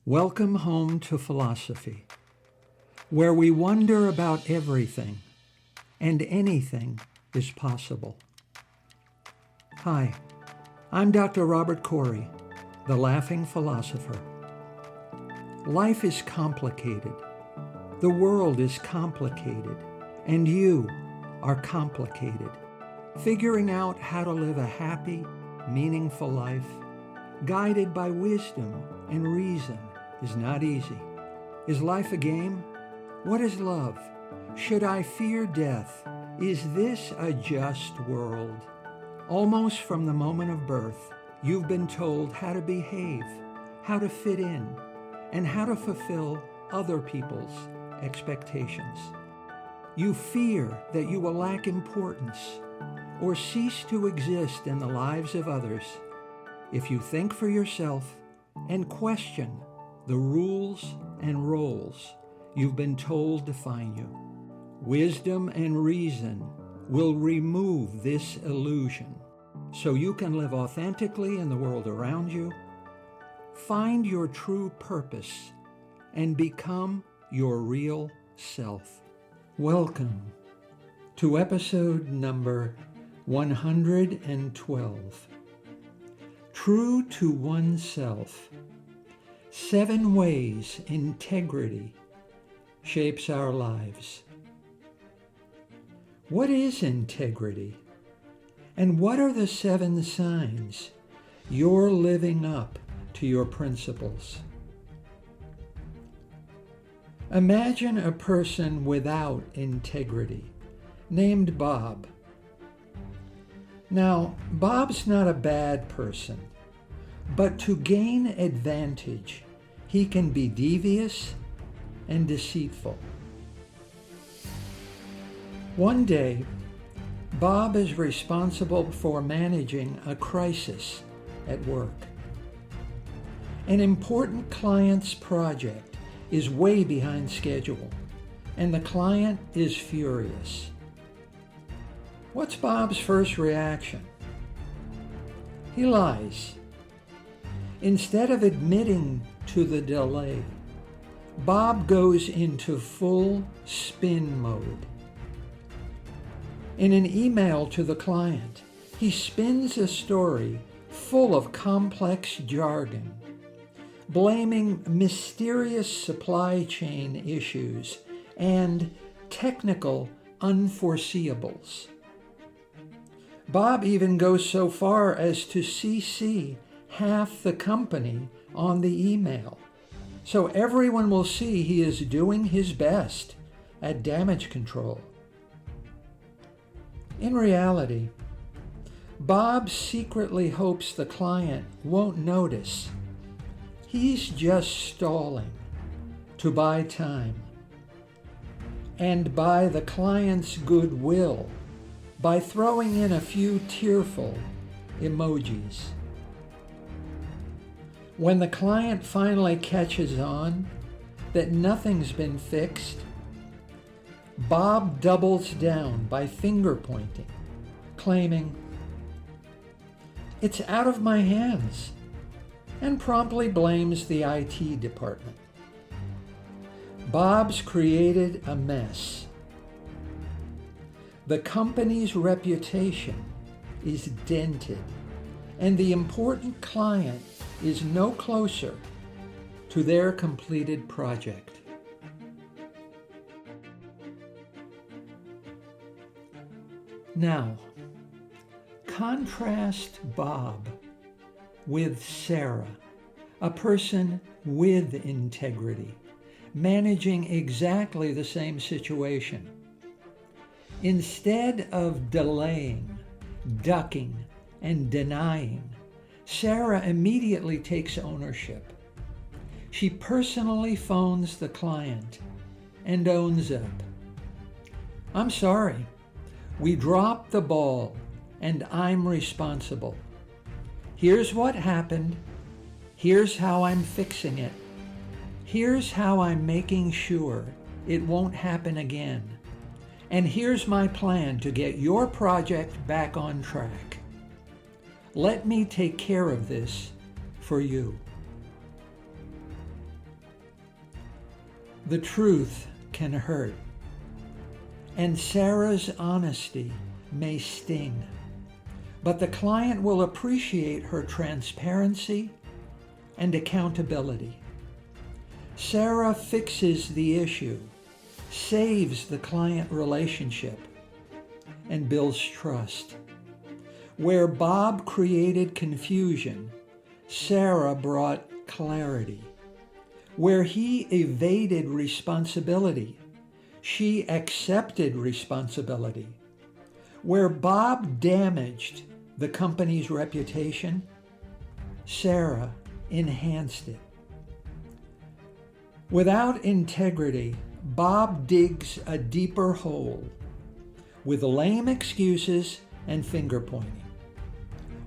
Welcome home to philosophy, where we wonder about everything and anything is possible. Hi, I'm Dr. Robert Corey, the Laughing Philosopher. Life is complicated. The world is complicated, and you are complicated. Figuring out how to live a happy, meaningful life, guided by wisdom and reason, is not easy. Is life a game? What is love? Should I fear death? Is this a just world? Almost from the moment of birth, you've been told how to behave, how to fit in, and how to fulfill other people's expectations. You fear that you will lack importance or cease to exist in the lives of others if you think for yourself and question the rules and roles you've been told define you. Wisdom and reason will remove this illusion so you can live authentically in the world around you, find your true purpose, and become your real self. Welcome to episode number 112. True to oneself. 7 ways integrity shapes our lives. What is integrity? And what are the 7 signs you're living up to your principles? Imagine a person without integrity, named Bob. Now, Bob's not a bad person, but to gain advantage, he can be devious and deceitful. One day, Bob is responsible for managing a crisis at work. An important client's project is way behind schedule, and the client is furious. What's Bob's first reaction? He lies. Instead of admitting to the delay, Bob goes into full spin mode. In an email to the client, he spins a story full of complex jargon, blaming mysterious supply chain issues and technical unforeseeables. Bob even goes so far as to CC half the company on the email, so everyone will see he is doing his best at damage control. In reality, Bob secretly hopes the client won't notice. He's just stalling to buy time and buy the client's goodwill by throwing in a few tearful emojis. When the client finally catches on that nothing's been fixed, Bob doubles down by finger pointing, claiming, "It's out of my hands," and promptly blames the IT department. Bob's created a mess. The company's reputation is dented, and the important client is no closer to their completed project. Now, contrast Bob with Sarah, a person with integrity, managing exactly the same situation. Instead of delaying, ducking, and denying, Sarah immediately takes ownership. She personally phones the client and owns up. "I'm sorry. We dropped the ball, and I'm responsible. Here's what happened. Here's how I'm fixing it. Here's how I'm making sure it won't happen again. And here's my plan to get your project back on track. Let me take care of this for you." The truth can hurt, and Sarah's honesty may sting, but the client will appreciate her transparency and accountability. Sarah fixes the issue, saves the client relationship, and builds trust. Where Bob created confusion, Sarah brought clarity. Where he evaded responsibility, she accepted responsibility. Where Bob damaged the company's reputation, Sarah enhanced it. Without integrity, Bob digs a deeper hole with lame excuses and finger-pointing,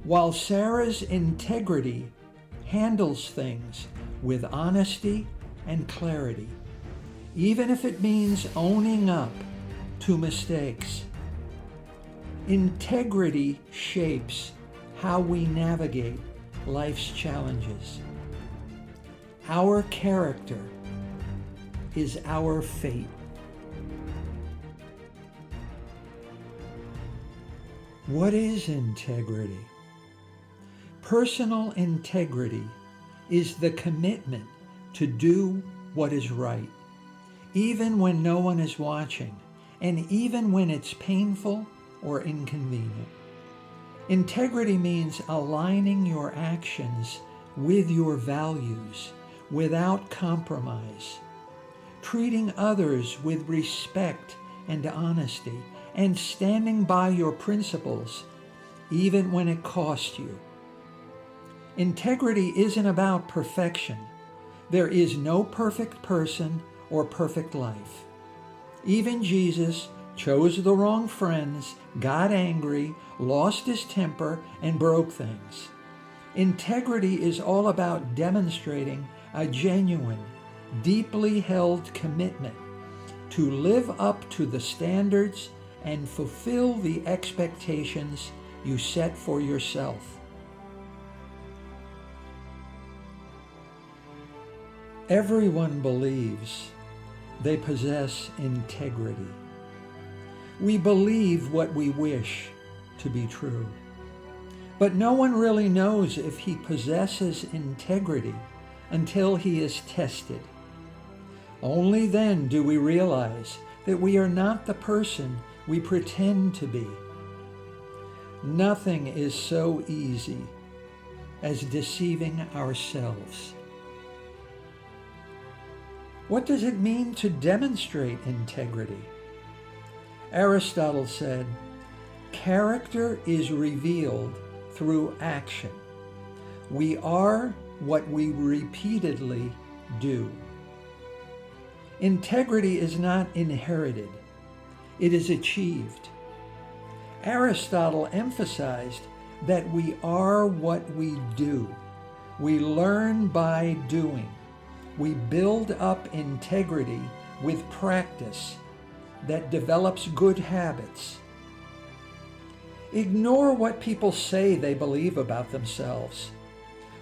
while Sarah's integrity handles things with honesty and clarity, even if it means owning up to mistakes. Integrity shapes how we navigate life's challenges. Our character is our fate. What is integrity? Personal integrity is the commitment to do what is right, even when no one is watching, and even when it's painful or inconvenient. Integrity means aligning your actions with your values without compromise, treating others with respect and honesty, and standing by your principles even when it costs you. Integrity isn't about perfection. There is no perfect person or perfect life. Even Jesus chose the wrong friends, got angry, lost his temper, and broke things. Integrity is all about demonstrating a genuine, deeply held commitment to live up to the standards and fulfill the expectations you set for yourself. Everyone believes they possess integrity. We believe what we wish to be true. But no one really knows if he possesses integrity until he is tested. Only then do we realize that we are not the person we pretend to be. Nothing is so easy as deceiving ourselves. What does it mean to demonstrate integrity? Aristotle said, "Character is revealed through action. We are what we repeatedly do." Integrity is not inherited. It is achieved. Aristotle emphasized that we are what we do. We learn by doing. We build up integrity with practice that develops good habits. Ignore what people say they believe about themselves.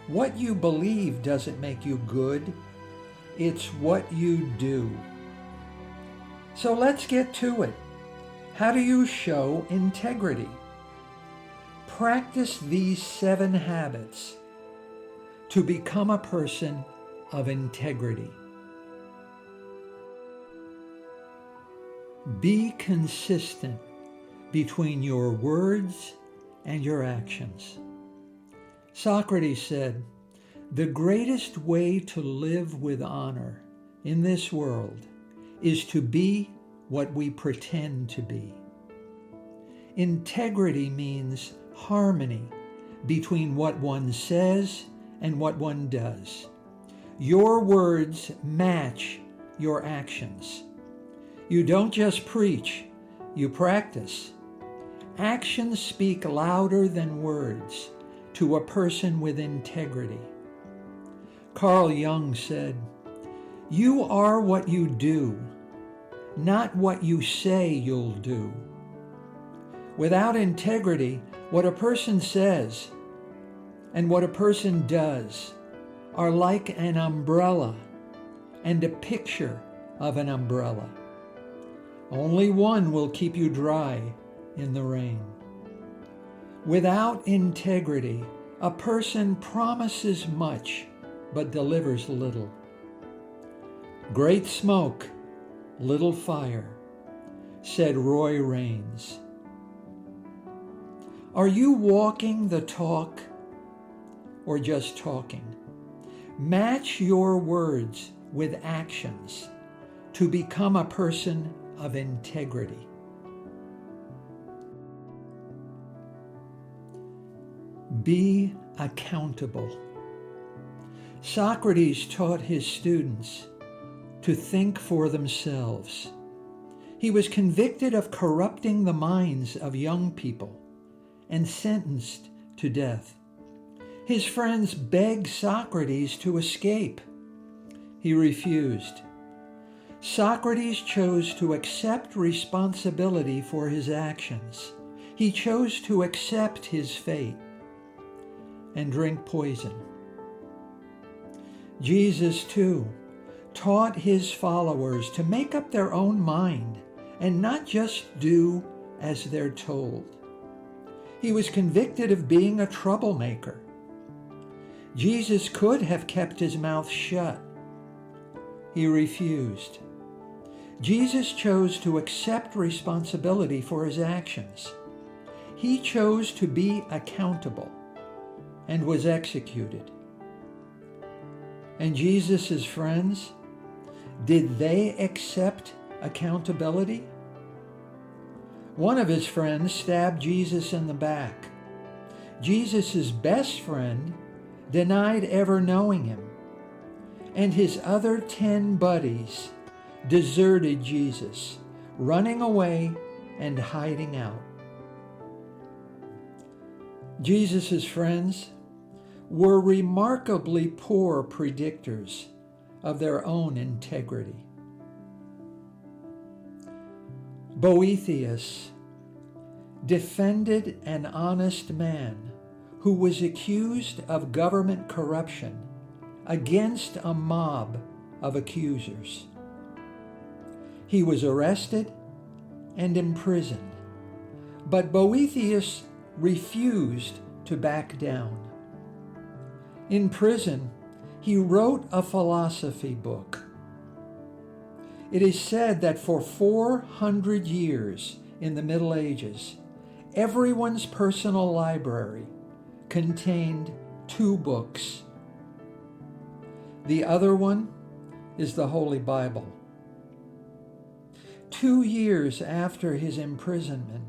What you believe doesn't make you good. It's what you do. So let's get to it. How do you show integrity? Practice these 7 habits to become a person of integrity. Be consistent between your words and your actions. Socrates said, "The greatest way to live with honor in this world is to be what we pretend to be." Integrity means harmony between what one says and what one does. Your words match your actions. You don't just preach, you practice. Actions speak louder than words to a person with integrity. Carl Jung said, "You are what you do, not what you say you'll do." Without integrity, what a person says and what a person does are like an umbrella and a picture of an umbrella. Only one will keep you dry in the rain. Without integrity, a person promises much but delivers little. Great smoke, little fire, said Roy Raines. Are you walking the talk or just talking? Match your words with actions to become a person of integrity. Be accountable. Socrates taught his students to think for themselves. He was convicted of corrupting the minds of young people and sentenced to death. His friends begged Socrates to escape. He refused. Socrates chose to accept responsibility for his actions. He chose to accept his fate and drink poison. Jesus, too, taught his followers to make up their own mind and not just do as they're told. He was convicted of being a troublemaker. Jesus could have kept his mouth shut. He refused. Jesus chose to accept responsibility for his actions. He chose to be accountable and was executed. And Jesus' friends, did they accept accountability? One of his friends stabbed Jesus in the back. Jesus' best friend denied ever knowing him. And his other 10 buddies deserted Jesus, running away and hiding out. Jesus' friends were remarkably poor predictors of their own integrity. Boethius defended an honest man who was accused of government corruption against a mob of accusers. He was arrested and imprisoned, but Boethius refused to back down. In prison, he wrote a philosophy book. It is said that for 400 years in the Middle Ages, everyone's personal library contained 2 books. The other one is the Holy Bible. 2 years after his imprisonment,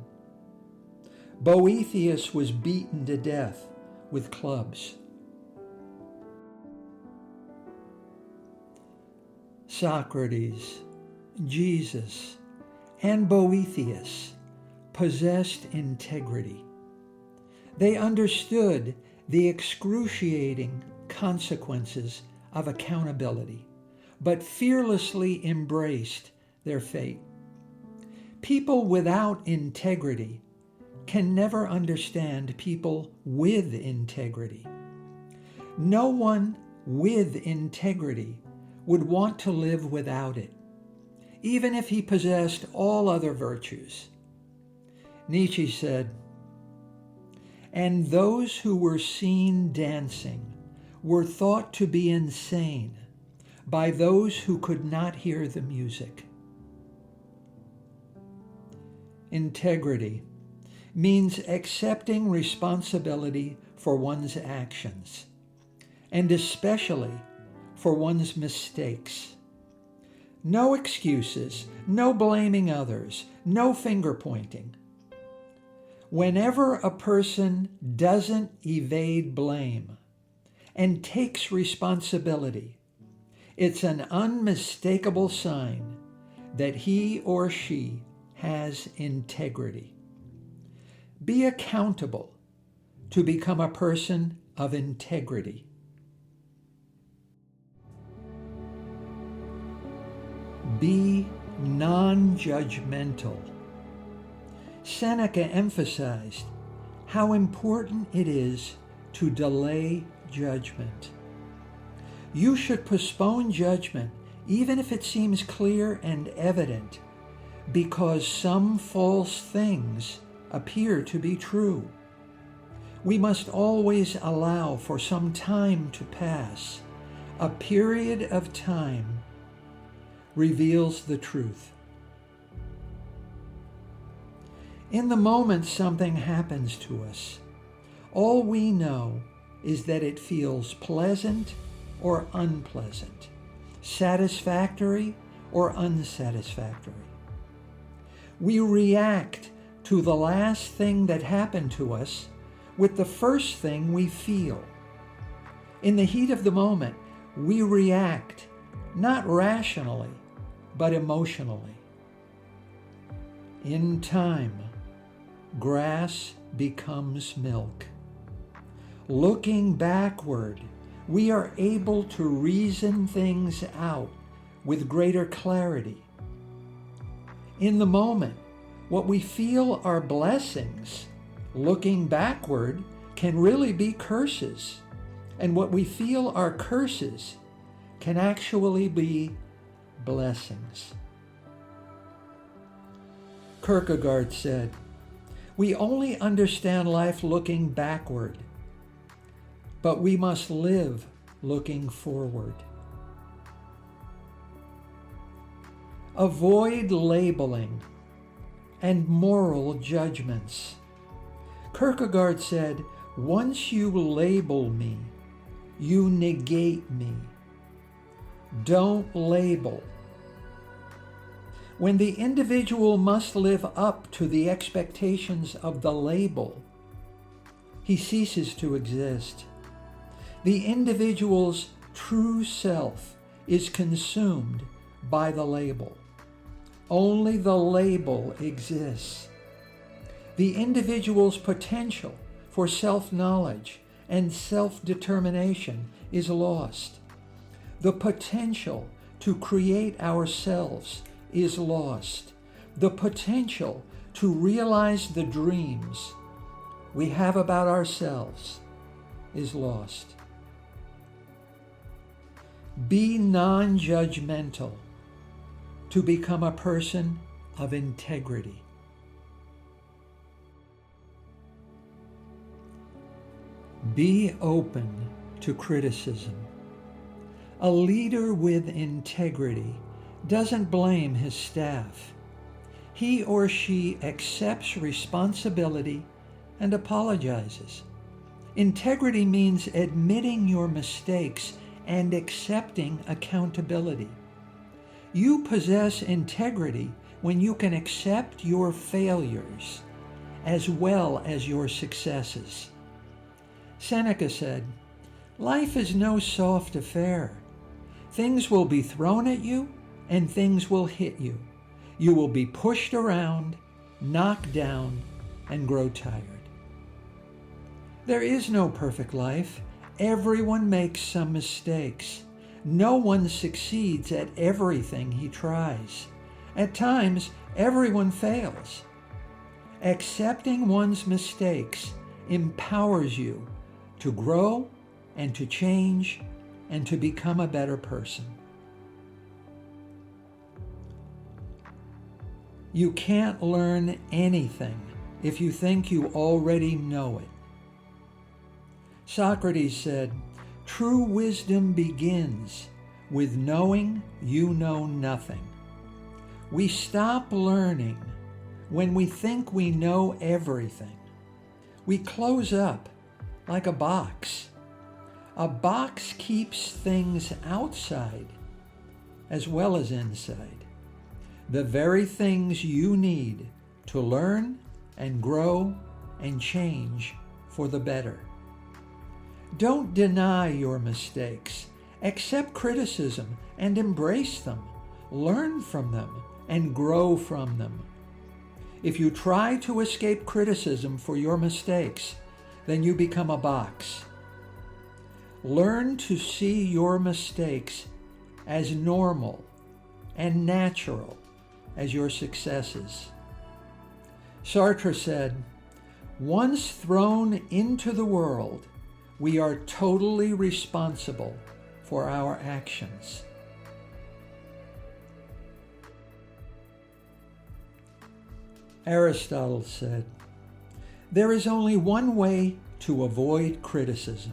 Boethius was beaten to death with clubs. Socrates, Jesus, and Boethius possessed integrity. They understood the excruciating consequences of accountability, but fearlessly embraced their fate. People without integrity can never understand people with integrity. No one with integrity would want to live without it, even if he possessed all other virtues. Nietzsche said, "And those who were seen dancing were thought to be insane by those who could not hear the music." Integrity means accepting responsibility for one's actions, and especially for one's mistakes. No excuses, no blaming others, no finger pointing. Whenever a person doesn't evade blame and takes responsibility, it's an unmistakable sign that he or she has integrity. Be accountable to become a person of integrity. Be non-judgmental. Seneca emphasized how important it is to delay judgment. You should postpone judgment even if it seems clear and evident, because some false things appear to be true. We must always allow for some time to pass. A period of time reveals the truth. In the moment something happens to us, all we know is that it feels pleasant or unpleasant, satisfactory or unsatisfactory. We react to the last thing that happened to us with the first thing we feel. In the heat of the moment, we react not rationally, but emotionally. In time, grass becomes milk. Looking backward, we are able to reason things out with greater clarity. In the moment, what we feel are blessings, looking backward, can really be curses. And what we feel are curses can actually be blessings. Kierkegaard said, "We only understand life looking backward, but we must live looking forward." Avoid labeling and moral judgments. Kierkegaard said, "Once you label me, you negate me. Don't label." When the individual must live up to the expectations of the label, he ceases to exist. The individual's true self is consumed by the label. Only the label exists. The individual's potential for self-knowledge and self-determination is lost. The potential to create ourselves is lost. The potential to realize the dreams we have about ourselves is lost. Be non-judgmental to become a person of integrity. Be open to criticism. A leader with integrity doesn't blame his staff. He or she accepts responsibility and apologizes. Integrity means admitting your mistakes and accepting accountability. You possess integrity when you can accept your failures as well as your successes. Seneca said, "Life is no soft affair. Things will be thrown at you and things will hit you. You will be pushed around, knocked down, and grow tired." There is no perfect life. Everyone makes some mistakes. No one succeeds at everything he tries. At times, everyone fails. Accepting one's mistakes empowers you to grow and to change and to become a better person. You can't learn anything if you think you already know it. Socrates said, "True wisdom begins with knowing you know nothing." We stop learning when we think we know everything. We close up like a box. A box keeps things outside as well as inside. The very things you need to learn and grow and change for the better. Don't deny your mistakes. Accept criticism and embrace them. Learn from them and grow from them. If you try to escape criticism for your mistakes, then you become a box. Learn to see your mistakes as normal and natural as your successes. Sartre said, "Once thrown into the world, we are totally responsible for our actions." Aristotle said, "There is only one way to avoid criticism.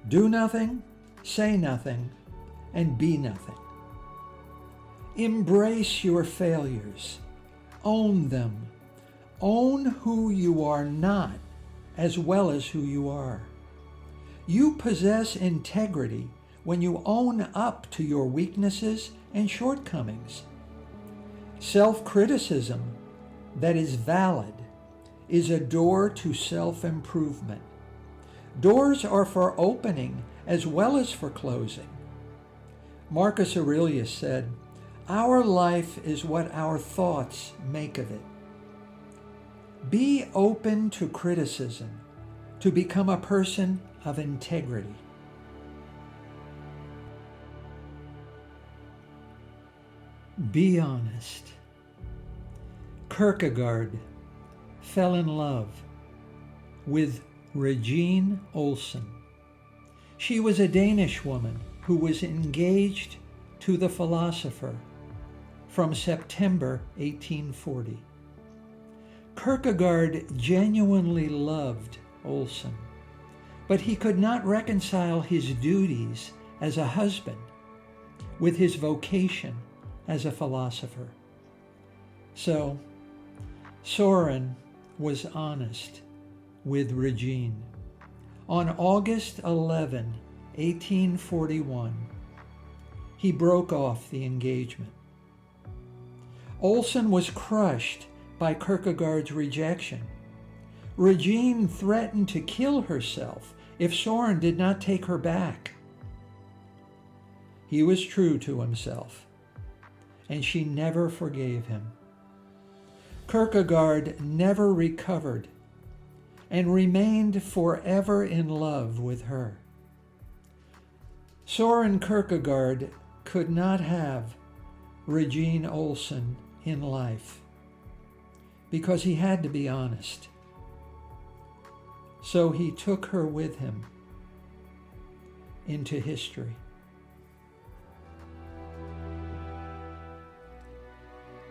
Do nothing, say nothing, and be nothing. Embrace your failures. Own them. Own who you are not as well as who you are. You possess integrity when you own up to your weaknesses and shortcomings. Self-criticism that is valid is a door to self-improvement. Doors are for opening as well as for closing. Marcus Aurelius said, "Our life is what our thoughts make of it." Be open to criticism to become a person of integrity. Be honest. Kierkegaard fell in love with Regine Olsen. She was a Danish woman who was engaged to the philosopher from September 1840. Kierkegaard genuinely loved Olsen, but he could not reconcile his duties as a husband with his vocation as a philosopher. So, Soren was honest with Regine. On August 11, 1841, he broke off the engagement. Olsen was crushed by Kierkegaard's rejection. Regine threatened to kill herself if Soren did not take her back. He was true to himself, and she never forgave him. Kierkegaard never recovered and remained forever in love with her. Soren Kierkegaard could not have Regine Olsen in life because he had to be honest. So he took her with him into history.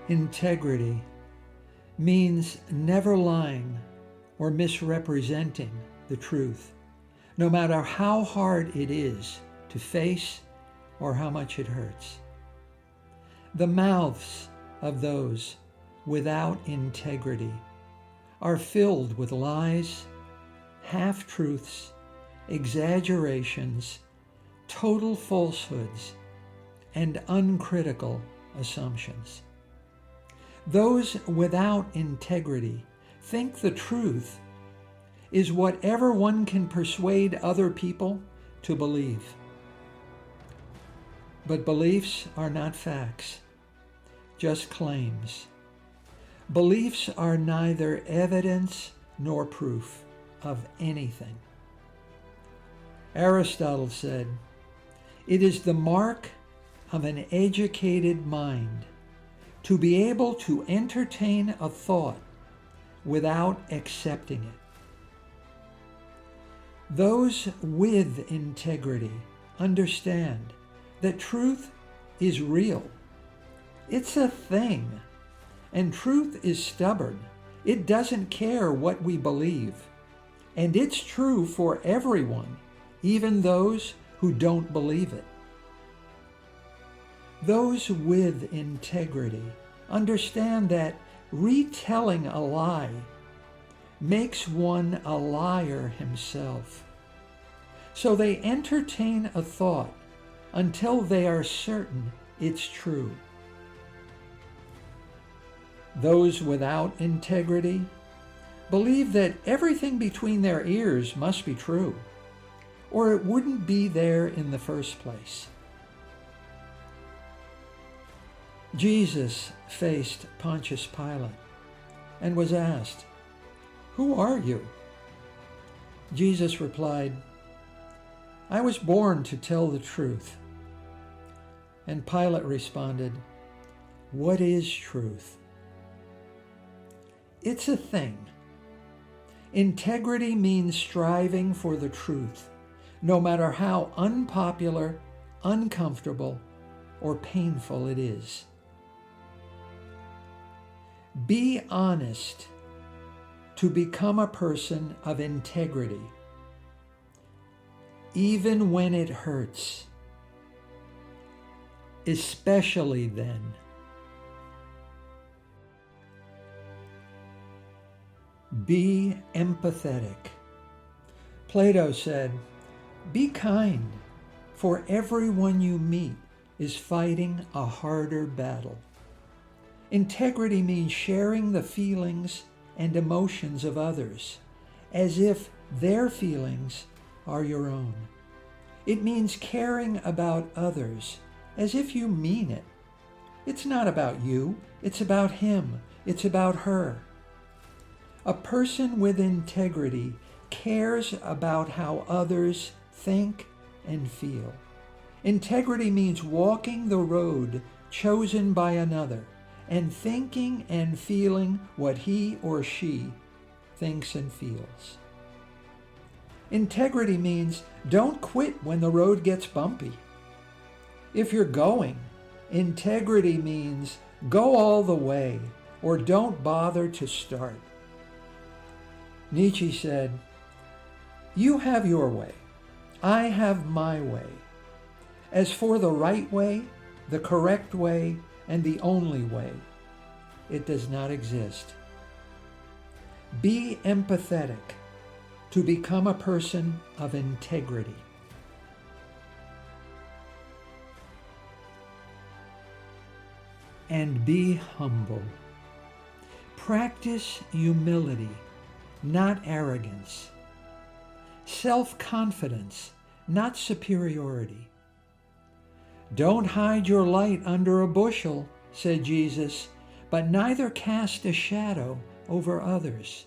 Integrity means never lying or misrepresenting the truth, no matter how hard it is to face or how much it hurts. The mouths of those without integrity are filled with lies, half-truths, exaggerations, total falsehoods, and uncritical assumptions. Those without integrity think the truth is whatever one can persuade other people to believe. But beliefs are not facts, just claims. Beliefs are neither evidence nor proof of anything. Aristotle said, "It is the mark of an educated mind to be able to entertain a thought without accepting it." Those with integrity understand that truth is real. It's a thing, and truth is stubborn. It doesn't care what we believe, and it's true for everyone, even those who don't believe it. Those with integrity understand that retelling a lie makes one a liar himself. So they entertain a thought until they are certain it's true. Those without integrity believe that everything between their ears must be true, or it wouldn't be there in the first place. Jesus faced Pontius Pilate and was asked, "Who are you?" Jesus replied, "I was born to tell the truth." And Pilate responded, "What is truth?" It's a thing. Integrity means striving for the truth, no matter how unpopular, uncomfortable, or painful it is. Be honest to become a person of integrity, even when it hurts, especially then. Be empathetic. Plato said, "Be kind, for everyone you meet is fighting a harder battle." Integrity means sharing the feelings and emotions of others as if their feelings are your own. It means caring about others as if you mean it. It's not about you, it's about him, it's about her. A person with integrity cares about how others think and feel. Integrity means walking the road chosen by another and thinking and feeling what he or she thinks and feels. Integrity means don't quit when the road gets bumpy. If you're going, integrity means go all the way or don't bother to start. Nietzsche said, "You have your way, I have my way. As for the right way, the correct way, and the only way, it does not exist." Be empathetic to become a person of integrity. And be humble. Practice humility, not arrogance. Self-confidence, not superiority. "Don't hide your light under a bushel," said Jesus, "but neither cast a shadow over others.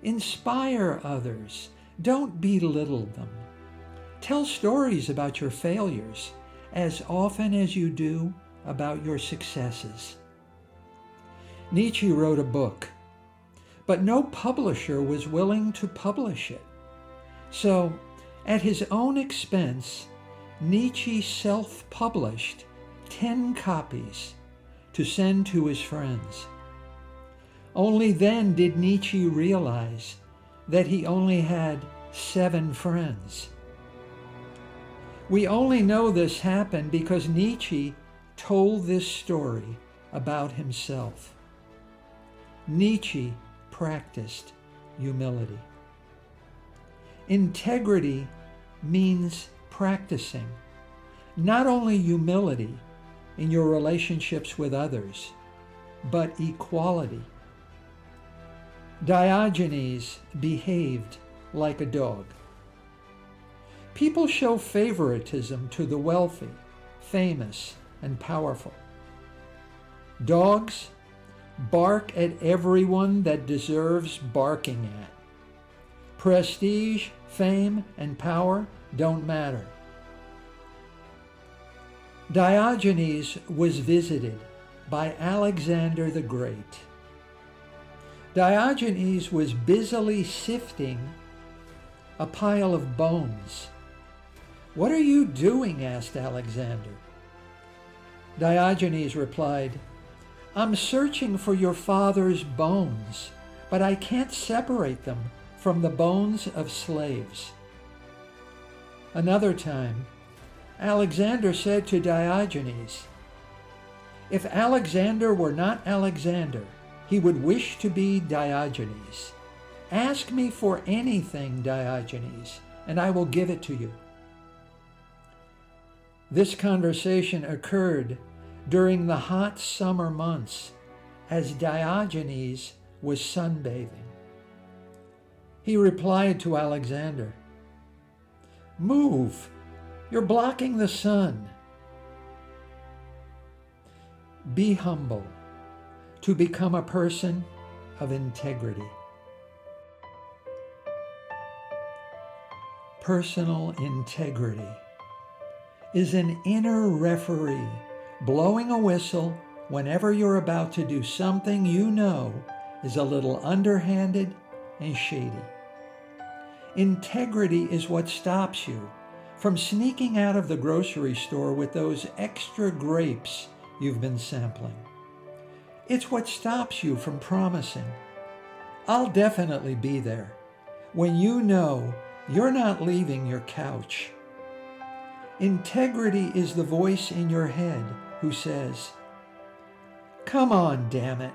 Inspire others. Don't belittle them. Tell stories about your failures as often as you do about your successes." Nietzsche wrote a book, but no publisher was willing to publish it. So, at his own expense, Nietzsche self-published 10 copies to send to his friends. Only then did Nietzsche realize that he only had 7 friends. We only know this happened because Nietzsche told this story about himself. Nietzsche practiced humility. Integrity means practicing not only humility in your relationships with others, but equality. Diogenes behaved like a dog. People show favoritism to the wealthy, famous, and powerful. Dogs bark at everyone that deserves barking at. Prestige, fame, and power don't matter. Diogenes was visited by Alexander the Great. Diogenes was busily sifting a pile of bones. "What are you doing?" asked Alexander. Diogenes replied, "I'm searching for your father's bones, but I can't separate them from the bones of slaves." Another time, Alexander said to Diogenes, "If Alexander were not Alexander, he would wish to be Diogenes. Ask me for anything, Diogenes, and I will give it to you." This conversation occurred during the hot summer months as Diogenes was sunbathing. He replied to Alexander, "Move, you're blocking the sun." Be humble to become a person of integrity. Personal integrity is an inner referee blowing a whistle whenever you're about to do something you know is a little underhanded and shady. Integrity is what stops you from sneaking out of the grocery store with those extra grapes you've been sampling. It's what stops you from promising. I'll definitely be there when you know you're not leaving your couch. Integrity is the voice in your head who says, "Come on, damn it.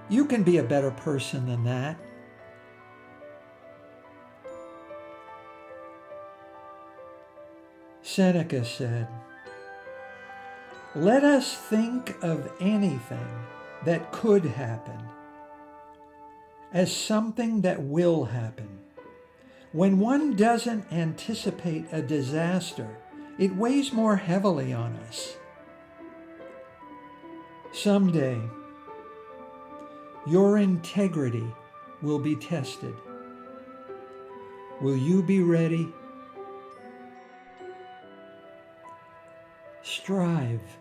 You can be a better person than that." Seneca said, "Let us think of anything that could happen as something that will happen. When one doesn't anticipate a disaster, it weighs more heavily on us. Someday, your integrity will be tested. Will you be ready? Strive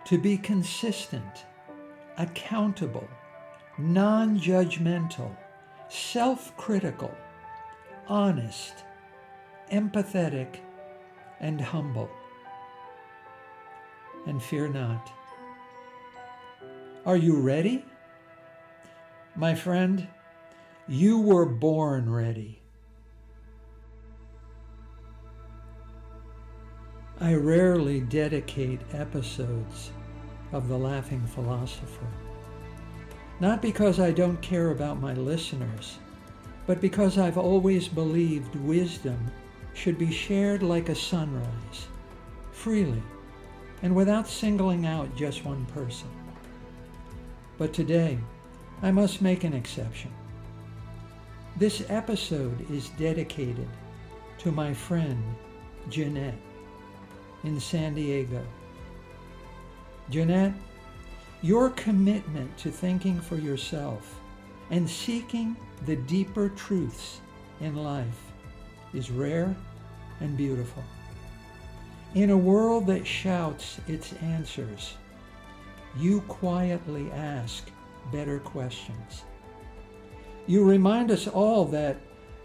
to be consistent, accountable, non-judgmental, self-critical, honest, empathetic, and humble. And fear not." Are you ready? My friend, you were born ready. I rarely dedicate episodes of The Laughing Philosopher, not because I don't care about my listeners, but because I've always believed wisdom should be shared like a sunrise, freely, and without singling out just one person. But today, I must make an exception. This episode is dedicated to my friend, Jeanette, in San Diego. Jeanette, your commitment to thinking for yourself and seeking the deeper truths in life is rare and beautiful. In a world that shouts its answers, you quietly ask better questions. You remind us all that,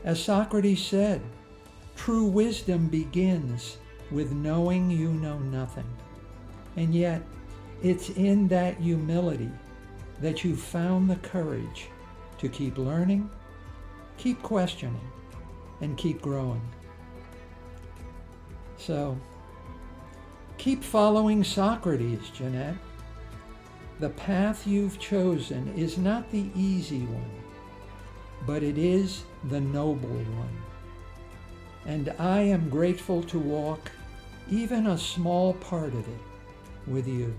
as Socrates said, true wisdom begins with knowing you know nothing. And yet, it's in that humility that you found the courage to keep learning, keep questioning, and keep growing. So, keep following Socrates, Jeanette. The path you've chosen is not the easy one, but it is the noble one. And I am grateful to walk even a small part of it with you.